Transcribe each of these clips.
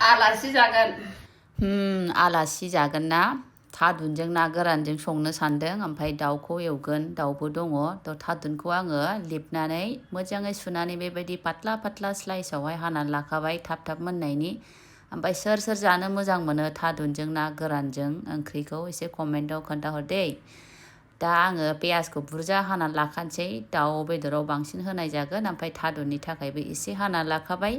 आलासि जागोन आलासि जागोन ना थादुनजों ना गोरानजों संनो सानदों ओमफ्राय दाउखौ एवगोन दाउबो दङ थ' थादुनखौ आङो लेबनानै मोजाङै सुनानै बेबायदि पातला पातला स्लाइसआवहाय हानानै लाखाबाय थाब थाब मोननायनि ओमफ्राय सोर सोर जानो मोजां मोनो थादुनजों ना गोरानजों ओंख्रिखौ एसे कमेन्टआव खोन्थाहर दे दा आङो पियासखौ बुरजा हानानै लाखानोसै दाउ बेदराव बांसिन होनाय जागोन ओमफ्राय थादुननि थाखायबो एसे हानानै लाखाबाय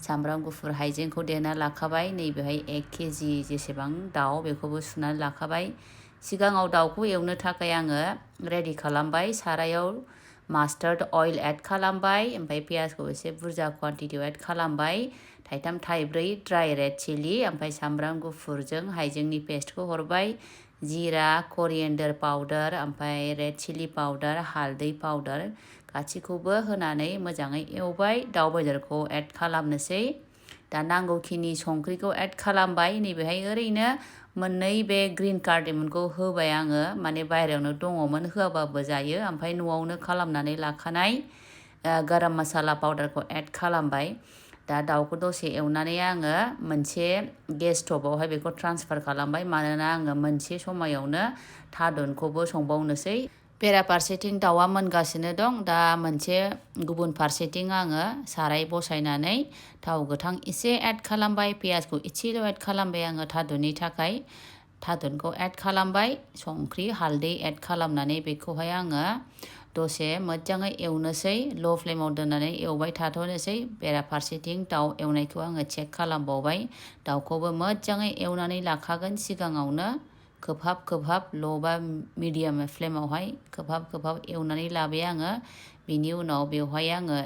सामब्राम गुफुर हाइजेंखौ देना लाखाबाय नैबेहाय 1 केजि जेसेबां दाउ बेखौबो सुनानै लाखाबाय सिगाङाव दाउखौ एवनो थाखाय आङो रेडि खालामबाय सारायाव मास्टार्ड अइल एड खालामबाय ओमफ्राय पियासखौ एसे बुरजा क्वान्टिटियाव एड खालामबाय थाइथाम थाइब्रै ड्राई रेड चिली ओमफ्राय सामब्राम गुफुरजों हाइजेंनि पेस्टखौ हरबाय जीरा करिएन्डार पाउडार ओमफ्राय रेड चिली पाउडार हालदै पाउडार गासैखौबो होनानै मोजाङै एवबाय दाउ बेदरखौ एड खालामनोसै दा नांगौखिनि संख्रिखौ एड खालामबाय नैबेहाय ओरैनो मोननै बे ग्रीन कार्डेमनखौ होबाय आङो माने बायहेरायावनो दङमोन होआबाबो जायो ओमफ्राय न'आवनो खालामनानै लाखानाय गरम मसाला पाउडारखौ एड खालामबाय दा दाउखौ दसे एवनानै आङो मोनसे गेस स्टपआवहाय बेखौ ट्रान्सफार खालामबाय मानोना आङो मोनसे समायावनो थादुनखौबो संबावनोसै बेराफारसेथिं दाउआ मोनगासिनो दं दा मोनसे गुबुन फारसेथिं आङो साराय बसायनानै थाव गोथां एसे एड खालामबाय पियासखौ एसेल' एड खालामबाय आङो थादुननि थाखाय थादुनखौ एड खालामबाय संख्रि हालदै एड खालामनानै बेखौहाय आङो दसे मोजाङै एवनोसै ल' फ्लेमाव दोननानै एवबाय थाथ'नोसै बेराफारसेथिं दाउ एवनायखौ आङो चेक खालामबावबाय दाउखौबो मोजाङै एवनानै लाखागोन सिगाङावनो खोबहाब ल' बा मिडियाम फ्लेमावहाय खोबहाब एवनानै लाबाय आङो बिनि उनाव बेवहाय आङो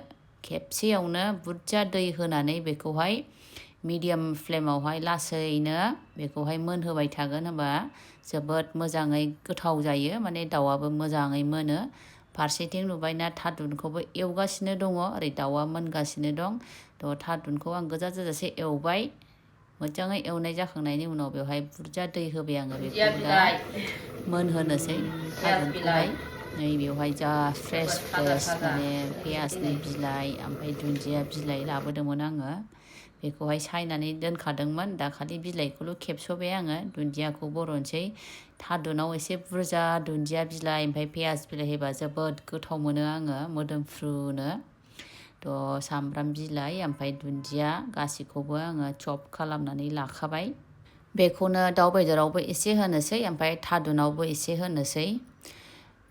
खेबसेयावनो बुरजा दै होनानै बेखौहाय मिडियाम फ्लेमावहाय लासैनो बेखौहाय मोनहोबाय थागोन होनबा जोबोद मोजाङै गोथाव जायो माने दाउआबो मोजाङै मोनो फारसेथिं नुबायना थादुनखौबो एवगासिनो दङ ओरै दाउआ मोनगासिनो दं थ' थादुनखौ आं गोजा जाजासे एवबाय मोजाङै एवनाय जाखांनायनि उनाव बेवहाय बुरजा दै होबाय आङो बेखौ दा मोनहोनोसै थादुनखौहाय नै बेवहाय जा फ्रेस माने पियासनि बिलाइ ओमफ्राय दुन्दिया बिलाइ लाबोदोंमोन आङो बेखौहाय सायनानै दोनखादोंमोन दा खालि बिलाइखौल' खेबस'बाय आङो दुन्दियाखौ बर'नोसै थादुनाव एसे बुरजा दुन्दिया बिलाइ ओमफ्राय पियास बिलाइ होबा जोबोद गोथाव मोनो आङो मोदोमफ्रुनो थ' सामब्राम बिलाइ ओमफ्राय दुन्दिया गासैखौबो आङो चप खालामनानै लाखाबाय बेखौनो दाउ बेदरावबो एसे होनोसै ओमफ्राय थादुनावबो एसे होनोसै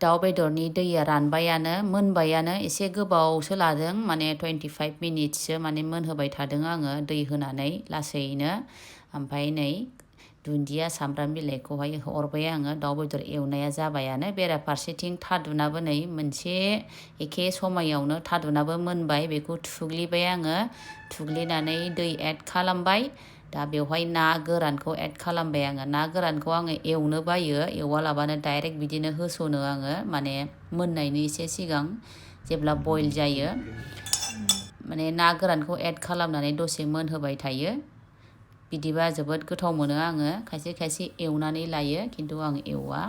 दाउ बेदरनि दैया रानबायानो मोनबायानो एसे गोबावसो लादों माने 25 मिनिट्ससो माने मोनहोबाय थादों आङो दै होनानै लासैनो ओमफ्राय नै दुन्दिया सामब्राम बिलाइखौहाय हरबाय आङो दाउ बेदर एवनाया जाबायानो बेराफारसेथिं थादुनाबो नै मोनसे एखे समायावनो थादुनाबो मोनबाय बेखौ थुग्लिबाय आङो थुग्लिनानै दै एड खालामबाय दा बेवहाय ना गोरानखौ एड खालामबाय आङो ना गोरानखौ आङो एवनो बायो एवालाबानो डाइरेक्ट बिदिनो होसनो आङो माने मोननायनि एसे सिगां जेब्ला बयल जायो माने ना गोरानखौ एड खालामनानै दसे मोनहोबाय थायो बिदिबा जोबोद गोथाव मोनो आङो खायसे खायसे एवनानै लायो खिन्थु आं एवा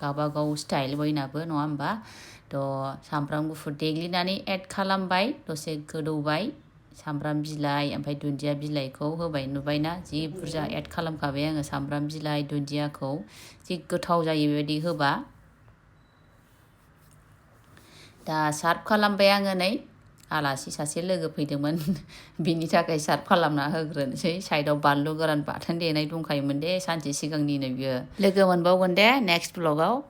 गावबागाव स्टाइल बयनाबो नङा होमबा थ' सामब्राम गुफुर देग्लिनानै एड खालामबाय दसे गोदौबाय सामब्राम बिलाइ ओमफ्राय दुन्दिया बिलाइखौ होबाय नुबायना जि बुरजा एड खालामखाबाय आङो सामब्राम बिलाइ दुन्दियाखौ जि गोथाव जायो बेबायदि होबा दा सार्भ खालामबाय आङो नै आलासि सासे लोगो फैदोंमोन बिनि थाखाय सार्भ खालामना होग्रोनोसै साइडआव बानलु गोरान बाथोन देनाय दंखायोमोन दे सानसे सिगांनिनो बियो लोगो मोनबावगोन दे नेक्स्ट ब्लगाव